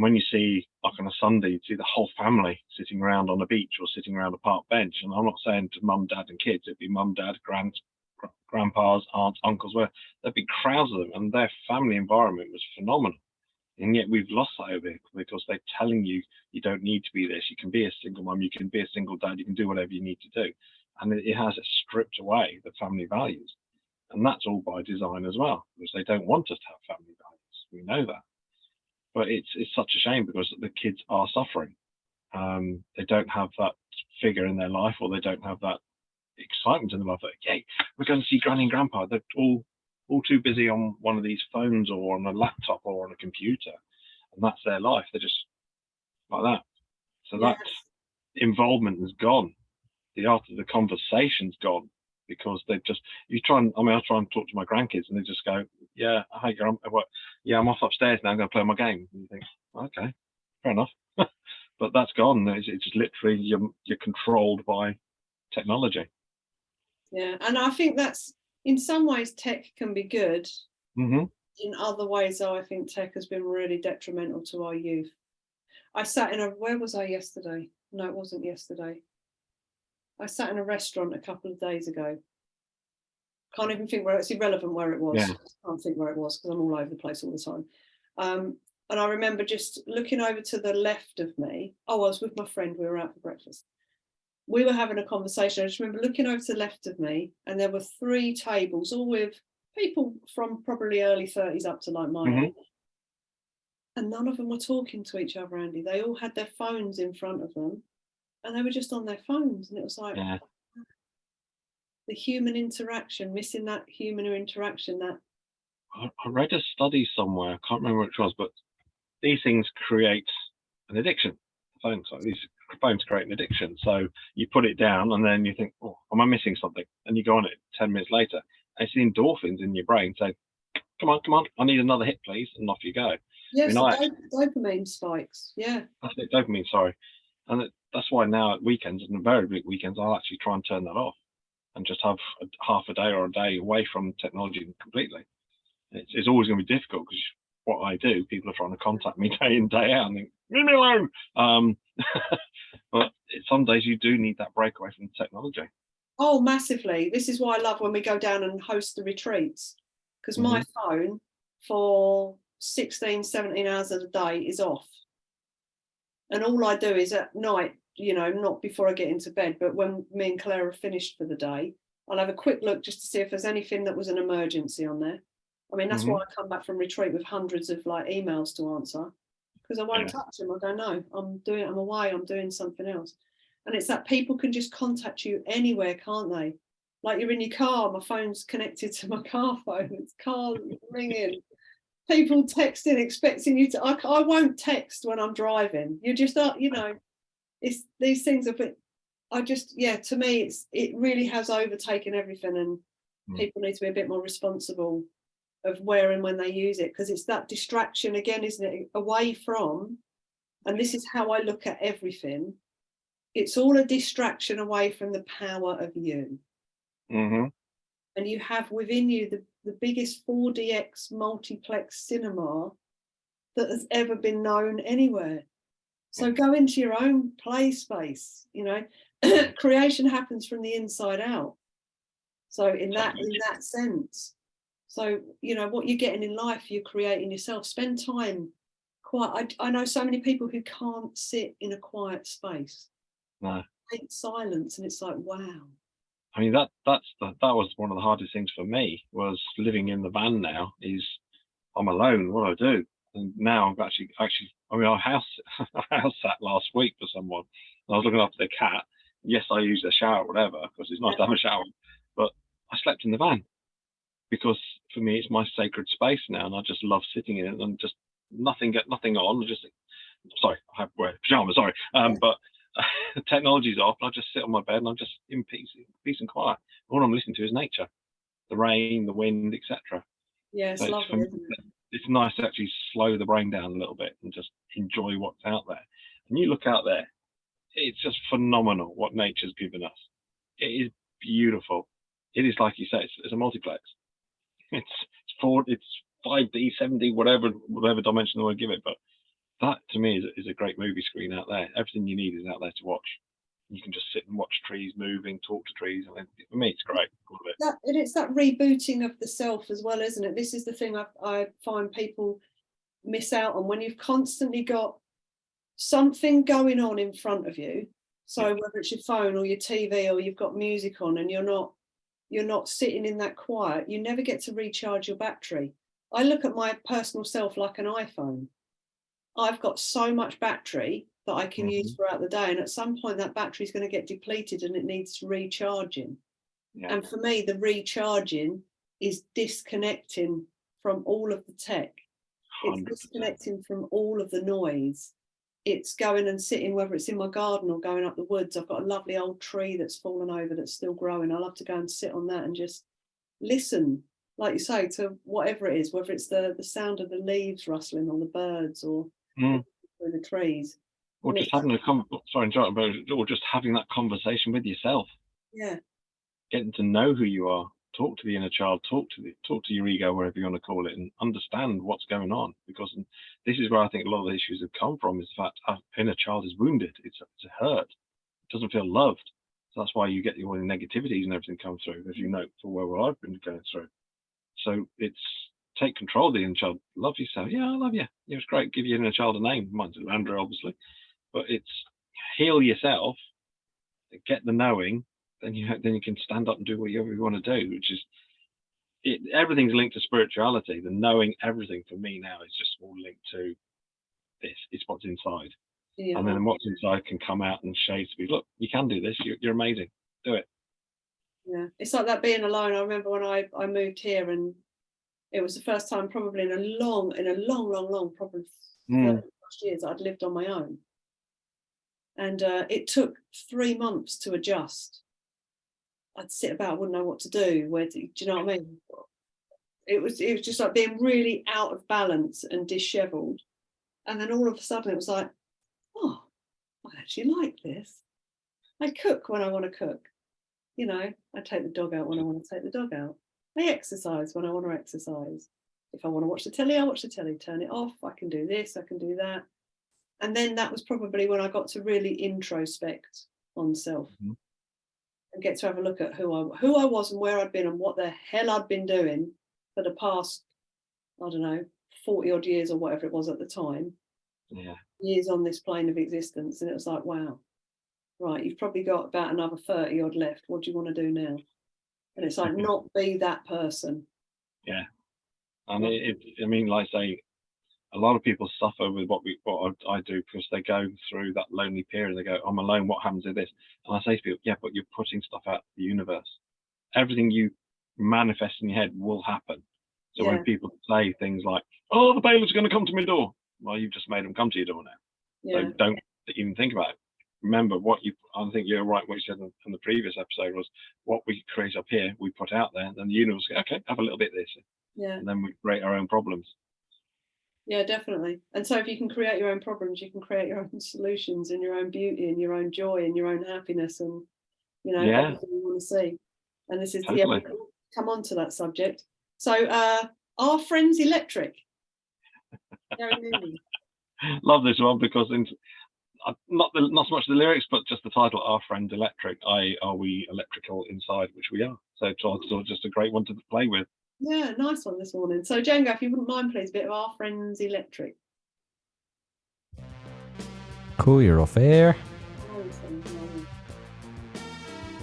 when you see, like on a Sunday, you see the whole family sitting around on a beach or sitting around a park bench. And I'm not saying to mum, dad and kids, it'd be mum, dad, grandpas, aunts, uncles, where there'd be crowds of them, and their family environment was phenomenal. And yet we've lost that over here because they're telling you, you don't need to be this. You can be a single mum, you can be a single dad, you can do whatever you need to do. And it has stripped away the family values. And that's all by design as well, because they don't want us to have family values. We know that. But it's such a shame because the kids are suffering. They don't have that figure in their life, or they don't have that excitement in their life. Like, hey, we're going to see Granny and Grandpa. They're all too busy on one of these phones or on a laptop or on a computer, and that's their life. They're just like that. So that involvement is gone. The art of the conversation's gone because they've just. I try and talk to my grandkids, and they just go, "Yeah, hi, yeah, I'm off upstairs now. I'm going to play my game." And you think, okay, fair enough. But that's gone. It's just literally you're controlled by technology. Yeah, and I think that's, in some ways, tech can be good. Mm-hmm. In other ways, though, I think tech has been really detrimental to our youth. I sat in where was I yesterday? No, it wasn't yesterday. I sat in a restaurant a couple of days ago. Can't even think where, it's irrelevant where it was. Yeah. Can't think where it was because I'm all over the place all the time. And I remember just looking over to the left of me. Oh, I was with my friend. We were out for breakfast. We were having a conversation. I just remember looking over to the left of me, and there were 3 tables, all with people from probably early 30s up to like my age. And none of them were talking to each other, Andy. They all had their phones in front of them, and they were just on their phones. And it was like the human interaction, missing that human interaction. That I read a study somewhere. I can't remember what it was, but these things create an addiction. These phones create an addiction. So you put it down, and then you think, "Oh, am I missing something?" And you go on it 10 minutes later, and it's the endorphins in your brain say, come on, I need another hit, please, and off you go. Yes, I the dopamine spikes. Yeah. That's it, dopamine, sorry. And that's why now at weekends, and invariably at weekends, I'll actually try and turn that off and just have half a day or a day away from technology completely. It's always going to be difficult because what I do, people are trying to contact me day in, day out and think, leave me alone. But some days you do need that break away from technology. Oh, massively. This is why I love when we go down and host the retreats, because my phone for 16, 17 hours of the day is off. And all I do is at night, not before I get into bed, but when me and Claire are finished for the day, I'll have a quick look just to see if there's anything that was an emergency on there. I mean, that's why I come back from retreat with hundreds of emails to answer, because I won't touch them. I go, no, I'm away, I'm doing something else. And it's that people can just contact you anywhere, can't they? Like you're in your car, my phone's connected to my car phone, it's car ringing, people texting, expecting you to, I won't text when I'm driving. You just are, it's these things are, to me, it really has overtaken everything, and people need to be a bit more responsible of where and when they use it, because it's that distraction again, isn't it? Away from, and this is how I look at everything, it's all a distraction away from the power of you. And you have within you the biggest 4DX multiplex cinema that has ever been known anywhere. So go into your own play space. Creation happens from the inside out. So in that sense, so what you're getting in life, you're creating yourself. Spend time quiet. I know so many people who can't sit in a quiet space. No. Hate silence, and it's like, wow. I mean, that was one of the hardest things for me, was living in the van. Now is I'm alone. What do I do? And now I've actually, I mean, I house sat last week for someone. And I was looking after their cat. Yes, I use a shower, or whatever, because it's nice to have a shower. But I slept in the van because for me it's my sacred space now, and I just love sitting in it and just nothing on. Just sorry, I have wear pajamas. Sorry, but the technology's off. And I just sit on my bed and I'm just in peace and quiet. All I'm listening to is nature, the rain, the wind, etc. Yeah, it's lovely, isn't it? It's nice to actually slow the brain down a little bit and just enjoy what's out there. And you look out there, it's just phenomenal what nature's given us. It is beautiful. It is, like you say, it's a multiplex. It's 5D, 7D, whatever dimension they want to give it. But that to me is a great movie screen out there. Everything you need is out there to watch. You can just sit and watch trees moving, talk to trees. I mean, for me, it's great. And it's that rebooting of the self as well, isn't it? This is the thing I find people miss out on when you've constantly got something going on in front of you. So whether it's your phone or your TV, or you've got music on, and you're not sitting in that quiet, you never get to recharge your battery. I look at my personal self like an iPhone. I've got so much battery that I can use throughout the day, and at some point that battery is going to get depleted and it needs recharging. And for me, the recharging is disconnecting from all of the tech. It's 100%. Disconnecting from all of the noise. It's going and sitting, whether it's in my garden or going up the woods. I've got a lovely old tree that's fallen over that's still growing. I love to go and sit on that and just listen, like you say, to whatever it is, whether it's the sound of the leaves rustling or the birds or the trees. Or just having or just having that conversation with yourself. Yeah. Getting to know who you are, talk to the inner child, talk to your ego, whatever you want to call it, and understand what's going on. Because this is where I think a lot of the issues have come from, is the fact our inner child is wounded, it's hurt, it doesn't feel loved. So that's why you get all the negativities and everything come through, as you know, for where I've been going through. So it's take control of the inner child. Love yourself. Yeah, I love you. Yeah, it's great. Give your inner child a name. Mine's Andrew, obviously. But it's heal yourself, get the knowing, then you can stand up and do whatever you want to do, which is everything's linked to spirituality. The knowing everything for me now is just all linked to this. It's what's inside. Yeah. And then what's inside can come out and show to me, look, you can do this. You're amazing. Do it. Yeah, it's like that being alone. I remember when I moved here, and it was the first time probably in a long, probably 30+ years I'd lived on my own. And it took 3 months to adjust. I'd sit about, wouldn't know what to do. Do you know what I mean? It was just like being really out of balance and disheveled. And then all of a sudden it was like, oh, I actually like this. I cook when I want to cook. You know, I take the dog out when I want to take the dog out. I exercise when I want to exercise. If I want to watch the telly, I watch the telly, turn it off. I can do this, I can do that. And then that was probably when I got to really introspect on self Mhm. and get to have a look at who I was and where I'd been and what the hell I'd been doing for the past, I don't know, 40 odd years or whatever it was at the time, Yeah. years on this plane of existence. And it was like, wow, right, you've probably got about another 30 odd left. What do you want to do now? And it's like, not be that person. Yeah. And I mean, like I say, a lot of people suffer with what I do because they go through that lonely period. They go, I'm alone. What happens to this? And I say to people, yeah, but you're putting stuff out to the universe. Everything you manifest in your head will happen. So when people say things like, oh, the bailiff's going to come to my door. Well, you've just made them come to your door now. Yeah. So don't even think about it. Remember I think you're right. What you said in the previous episode was what we create up here, we put out there, and then the universe goes, okay, have a little bit of this. Yeah. And then we create our own problems. Yeah, definitely. And so if you can create your own problems, you can create your own solutions and your own beauty and your own joy and your own happiness and, you know, everything you want to see. And this is, Totally. we'll come on to that subject. So Are Friends Electric? Gary Mooney. Love this one because not so much the lyrics, but just the title, Our Friends Electric. Are we electrical inside, which we are. So it's just a great one to play with. Yeah, nice one this morning. So Django, if you wouldn't mind, please, a bit of Our Friends Electric. Cool, you're off air.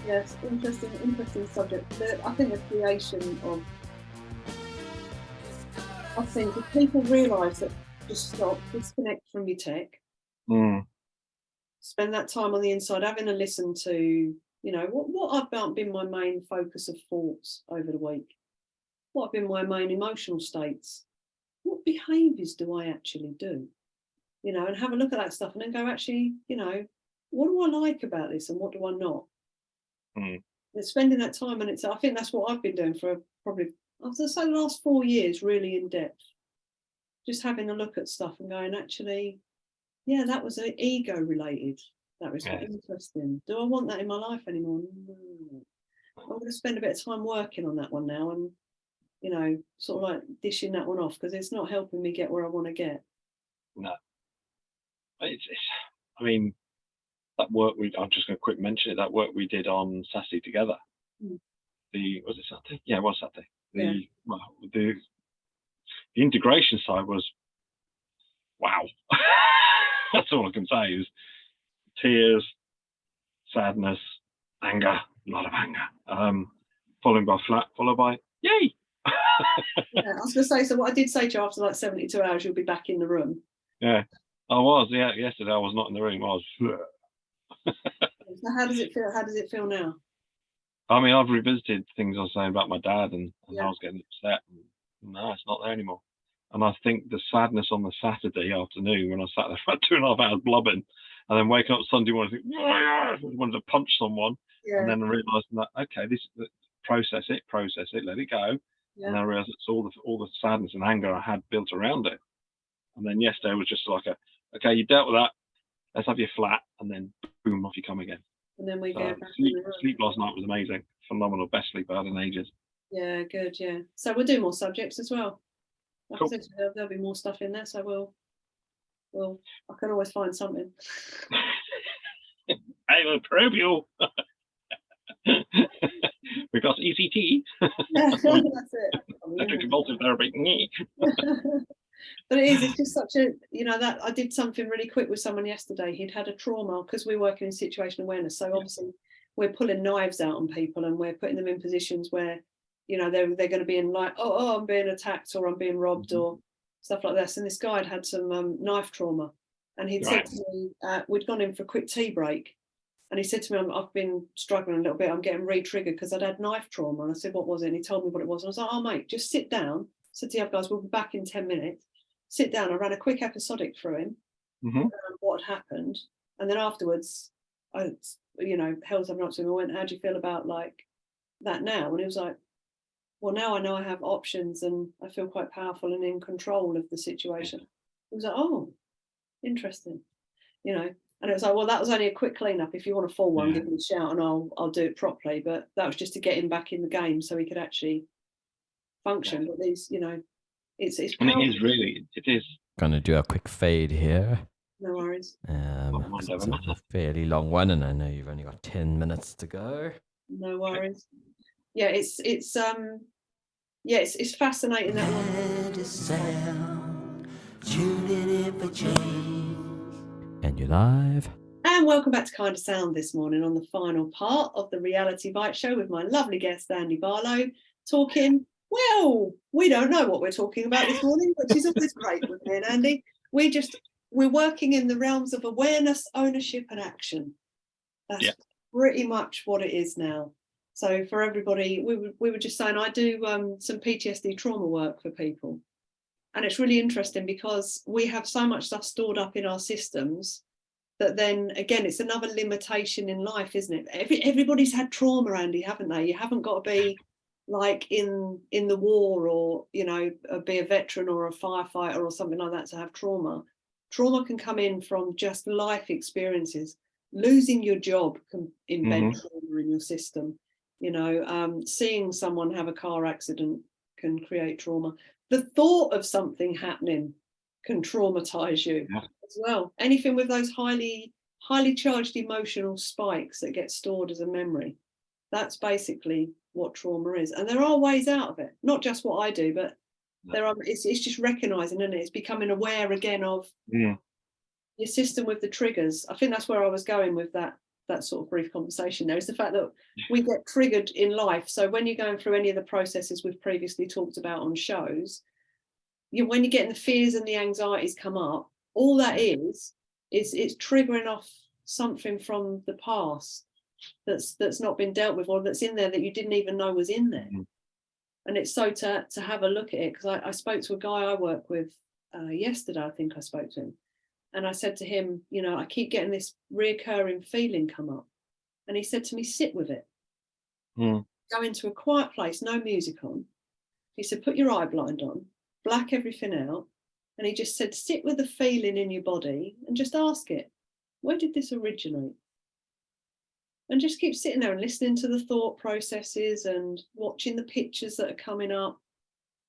Yes, interesting subject. I think the creation of, I think if people realise that, just stop, disconnect from your tech, spend that time on the inside, having a listen to, you know, what have been my main focus of thoughts over the week, what have been my main emotional states, what behaviours do I actually do, you know, and have a look at that stuff and then go, actually, you know, what do I like about this and what do I not? And spending that time, and I think that's what I've been doing for probably, I was going to say, the last 4 years, really in depth, just having a look at stuff and going, actually, yeah, that was ego related. That was interesting. Do I want that in my life anymore? No. I'm going to spend a bit of time working on that one now, and you know, sort of like dishing that one off because it's not helping me get where I want to get. No, I mean, that work I'm just going to quick mention it. That work we did on Saturday together. Was it Saturday? Yeah, it was Saturday. The integration side was wow. That's all I can say is tears, sadness, anger, a lot of anger, followed by yay. Yeah, I was going to say, so what I did say to you, after like 72 hours, you'll be back in the room. Yeah, I was. Yeah, yesterday I was not in the room. I was. So how does it feel? How does it feel now? I mean, I've revisited things I was saying about my dad, and I was getting upset. And no, it's not there anymore. And I think the sadness on the Saturday afternoon when I sat there for 2.5 hours blubbing, and then waking up Sunday morning, wanted to punch someone, and then realising that okay, process it, let it go, and then I realised it's all the sadness and anger I had built around it. And then yesterday was just like okay, you dealt with that. Let's have your flat, and then boom, off you come again. And then we go back. Sleep last night was amazing, phenomenal, best sleep I had in ages. Yeah, good. Yeah, so we'll do more subjects as well. Like Cool. I said, there'll be more stuff in there, so I can always find something. I will probe you. We've got ECT. That's it. Electroconvulsive therapy. But it's just such a, you know, that I did something really quick with someone yesterday. He'd had a trauma because we're working in situation awareness. So obviously we're pulling knives out on people and we're putting them in positions where, you know, they're going to be in like, oh, I'm being attacked or I'm being robbed or stuff like this. And this guy had had some knife trauma, and he'd said to me, we'd gone in for a quick tea break, and he said to me, I've been struggling a little bit. I'm getting re-triggered because I'd had knife trauma. And I said, what was it? And he told me what it was. And I was like, oh, mate, just sit down. I said to the other guys, we'll be back in 10 minutes. Sit down. I ran a quick episodic through him, what had happened. And then afterwards, I, you know, held something up to him. I went, how do you feel about like that now? And he was like, well, now I know I have options and I feel quite powerful and in control of the situation. It was like, oh, interesting, you know. And it was like, well, that was only a quick clean-up. If you want a full one, give me a shout and I'll do it properly. But that was just to get him back in the game so he could actually function. But these, you know, it's and it is really, it is. Gonna do a quick fade here. No worries. It's a fairly long one, and I know you've only got 10 minutes to go. No worries. Yeah, it's fascinating that one. Kindasound, tuning in for change. And you're live. And welcome back to Kindasound this morning on the final part of the Reality Bite Show with my lovely guest Andy Barlow, talking. Well, we don't know what we're talking about this morning, which is always great with me and Andy. We're working in the realms of awareness, ownership, and action. That's pretty much what it is now. So for everybody, we were just saying I do some PTSD trauma work for people. And it's really interesting because we have so much stuff stored up in our systems that then, again, it's another limitation in life, isn't it? Everybody's had trauma, Andy, haven't they? You haven't got to be like in the war or, you know, be a veteran or a firefighter or something like that to have trauma. Trauma can come in from just life experiences. Losing your job can embed trauma in your system. You know, seeing someone have a car accident can create trauma. The thought of something happening can traumatize you as well. Anything with those highly charged emotional spikes that get stored as a memory. That's basically what trauma is. And there are ways out of it, not just what I do, but there are. It's just recognizing, and it's becoming aware again of your system with the triggers. I think that's where I was going with that sort of brief conversation there, is the fact that we get triggered in life. So when you're going through any of the processes we've previously talked about on shows, when you're getting the fears and the anxieties come up, all that is it's triggering off something from the past that's not been dealt with, or that's in there that you didn't even know was in there. And it's so to have a look at it, because I spoke to a guy I work with yesterday. I think I spoke to him. And I said to him, you know, I keep getting this reoccurring feeling come up. And he said to me, sit with it. Go into a quiet place, no music on. He said, put your eye blind on, black everything out. And he just said, sit with the feeling in your body and just ask it, where did this originate? And just keep sitting there and listening to the thought processes and watching the pictures that are coming up.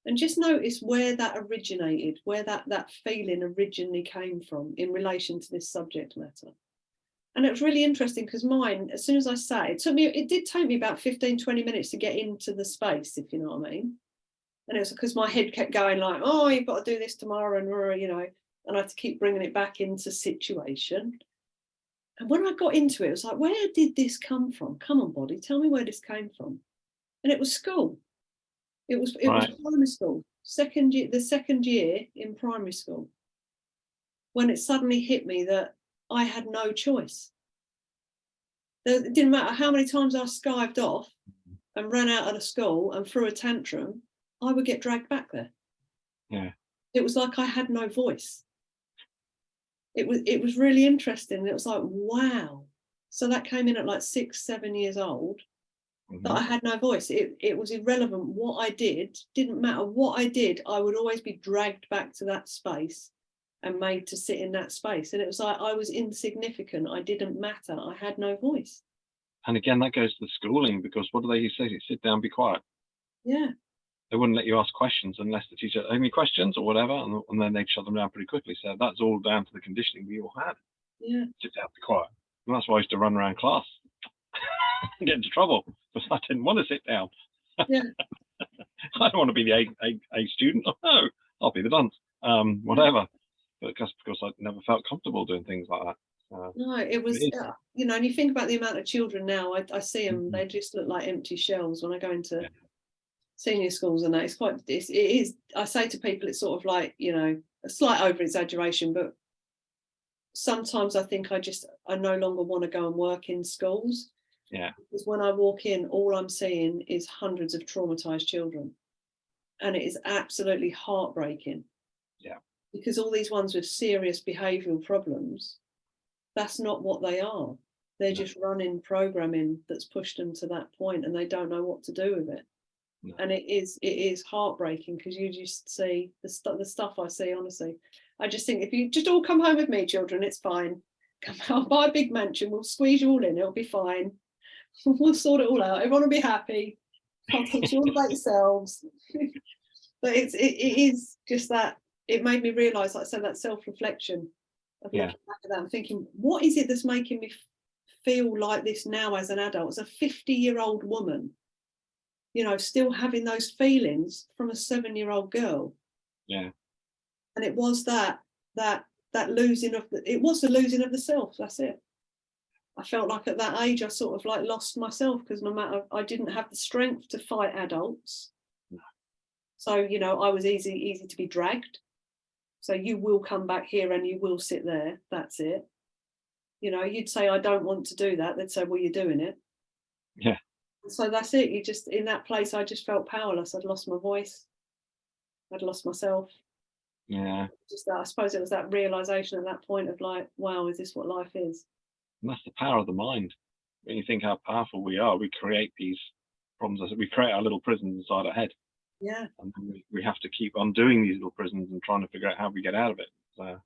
And just notice where that originated, where that feeling originally came from in relation to this subject matter. And it was really interesting because mine, as soon as I sat, it did take me about 15, 20 minutes to get into the space, if you know what I mean. And it was because my head kept going like, oh, you've got to do this tomorrow, and, you know, and I had to keep bringing it back into situation. And when I got into it, it was like, where did this come from? Come on, body, tell me where this came from. And it was school. It was primary school, the second year in primary school, when it suddenly hit me that I had no choice. It didn't matter how many times I skived off and ran out of the school and threw a tantrum, I would get dragged back there. Yeah. It was like I had no voice. It was really interesting. It was like, wow. So that came in at like 6, 7 years old. That I had no voice. It was irrelevant what I did. Didn't matter what I did. I would always be dragged back to that space and made to sit in that space. And it was like I was insignificant. I didn't matter. I had no voice. And again, that goes to the schooling, because what do they say? Sit down, be quiet. Yeah. They wouldn't let you ask questions unless the teacher had any questions or whatever, and then they'd shut them down pretty quickly. So that's all down to the conditioning we all had. Yeah. Sit down, be quiet. And that's why I used to run around class and get into trouble, because I didn't want to sit down. Yeah. I don't want to be the A student. Oh, no, I'll be the dunce. Whatever. But just because I never felt comfortable doing things like that. No, it was, you know, and you think about the amount of children now, I see them, they just look like empty shells when I go into senior schools and that. It is, I say to people, it's sort of like, you know, a slight over exaggeration, but sometimes I think I no longer want to go and work in schools. Yeah. Because when I walk in, all I'm seeing is hundreds of traumatized children. And it is absolutely heartbreaking. Yeah. Because all these ones with serious behavioural problems, that's not what they are. They're just running programming that's pushed them to that point, and they don't know what to do with it. No. And it is heartbreaking, because you just see the stuff I see, honestly. I just think, if you just all come home with me, children, it's fine. Come out, buy a big mansion, we'll squeeze you all in, it'll be fine. We'll sort it all out, everyone will be happy. I'll teach you all about yourselves. But it is just that, it made me realise, like I said, that self-reflection of looking back at that and thinking, what is it that's making me feel like this now as an adult, as a 50-year-old woman, you know, still having those feelings from a 7-year-old girl. Yeah. And it was that losing of the losing of the self. That's it. I felt like at that age I sort of like lost myself, because no matter, I didn't have the strength to fight adults. No. So, you know, I was easy to be dragged. So you will come back here and you will sit there. That's it. You know, you'd say, I don't want to do that. They'd say, well, you're doing it. Yeah. So that's it. You just, in that place, I just felt powerless. I'd lost my voice. I'd lost myself. Yeah. Just that, I suppose it was that realization at that point of like, wow, is this what life is? And that's the power of the mind. When you think how powerful we are, we create these problems. We create our little prisons inside our head. Yeah. And we have to keep undoing these little prisons and trying to figure out how we get out of it. So.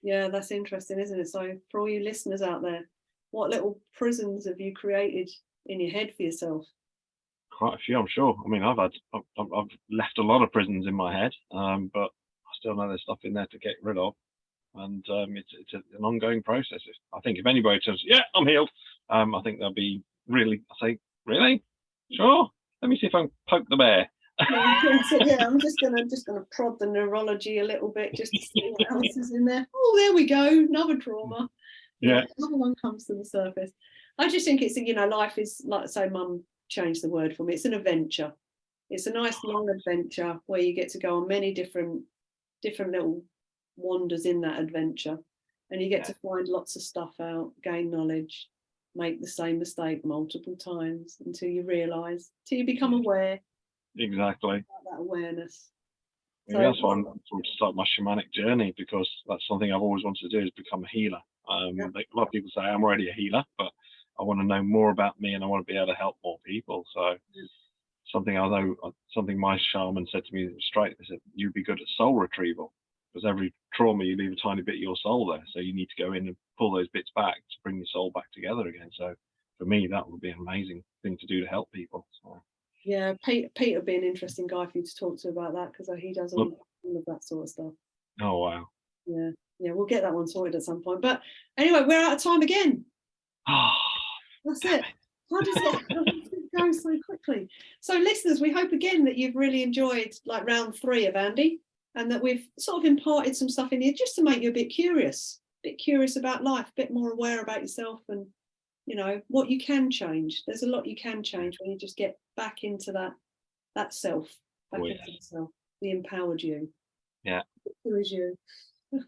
Yeah, that's interesting, isn't it? So for all you listeners out there, what little prisons have you created in your head for yourself? Quite a few, I'm sure. I mean, I've left a lot of prisons in my head, but I still know there's stuff in there to get rid of. And it's an ongoing process. I think if anybody says, yeah, I'm healed, I think they'll be really, I say, really? Sure. Let me see if I can poke the bear. Yeah, I'm just gonna prod the neurology a little bit just to see what else is in there. Oh, there we go, another trauma. Yeah, another one comes to the surface. I just think it's, you know, life is, like I say, Mum changed the word for me. It's an adventure. It's a nice long adventure where you get to go on many different little wanders in that adventure, and you get to find lots of stuff out, gain knowledge, make the same mistake multiple times until you realise, till you become aware. Exactly. That awareness. Maybe that's why I'm going to start my shamanic journey, because that's something I've always wanted to do, is become a healer. Like a lot of people say I'm already a healer, but I want to know more about me and I want to be able to help more people. So something I know, something my shaman said to me straight, they said, you'd be good at soul retrieval, because every trauma you leave a tiny bit of your soul there. So you need to go in and pull those bits back to bring your soul back together again. So for me, that would be an amazing thing to do to help people. So. Yeah, Peter would be an interesting guy for you to talk to about that, because he does all of that sort of stuff. Oh, wow. Yeah, we'll get that one sorted at some point. But anyway, we're out of time again. That's it. How does it go so quickly? So listeners, we hope again that you've really enjoyed like round 3 of Andy, and that we've sort of imparted some stuff in here just to make you a bit curious about life, a bit more aware about yourself, and you know what you can change. There's a lot you can change when you just get back into that self, back into the self, the empowered you. Yeah. Who is you? I'm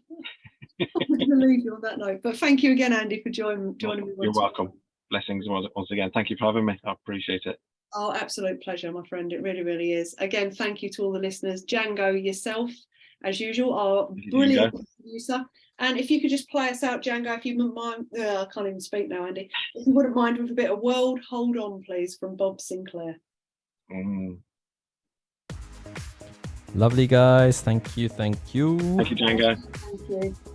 going to leave you on that note. But thank you again, Andy, for joining me. You're welcome. Blessings once again. Thank you for having me. I appreciate it. Oh, absolute pleasure, my friend. It really, really is. Again, thank you to all the listeners. Django, yourself, as usual, our brilliant producer. And if you could just play us out, Django, if you wouldn't mind. I can't even speak now, Andy. If you wouldn't mind, with a bit of World Hold On, please, from Bob Sinclair. Lovely, guys. Thank you. Thank you, Django. Thank you.